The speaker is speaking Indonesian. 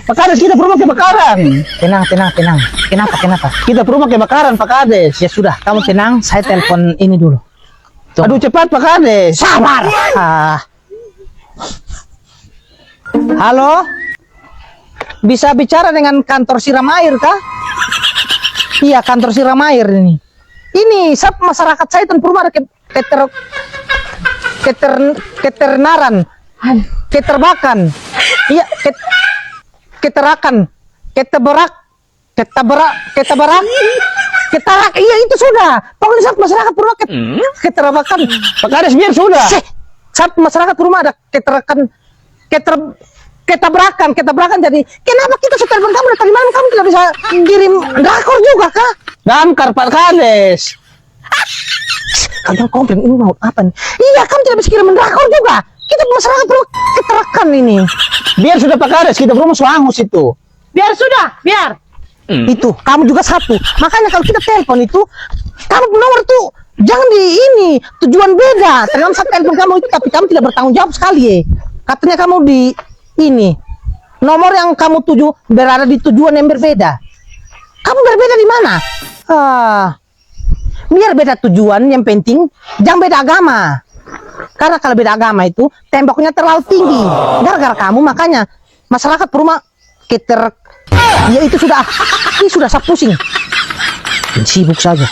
Pak Kades, kita rumah kebakaran. Tenang. Kenapa? Kita rumah kebakaran, Pak Kades. Ya sudah, kamu tenang. Saya telepon ini dulu. Tunggu. Aduh, cepat Pak Kades. Sabar. Halo? Bisa bicara dengan kantor siram air kah? Iya, kantor siram air ini. Ini masyarakat saya itu rumah ada keternaran, keterbakan. Iya, keterak, iya itu sudah. Pokoknya saat masyarakat rumah keterabakan. Pak Kades, biar sudah. Saat masyarakat rumah ada ketabrakan. Jadi kenapa kita setelah kamu dari tadi malam kamu tidak bisa kirim drakor juga kah? Damkar Pak Kades. Kalian komplain ini mau apa nih? Iya, kamu tidak bisa kirim drakor juga. Kita masyarakat perlu keterakan ini. Biar sudah Pak Kades, kita rumah suangus itu. Biar sudah, biar. Itu, kamu juga satu. Makanya kalau kita telepon itu, kamu nomor tuh jangan di ini, tujuan beda. Ternyata saya telepon kamu itu, tapi kamu tidak bertanggung jawab sekali ya. Katanya kamu di ini, nomor yang kamu tuju berada di tujuan yang berbeda. Kamu berbeda di mana? Biar beda tujuan, yang penting jangan beda agama. Karena kalau beda agama itu temboknya terlalu tinggi. Gara-gara kamu makanya masyarakat rumah ya itu sudah saya pusing. Sibuk saja.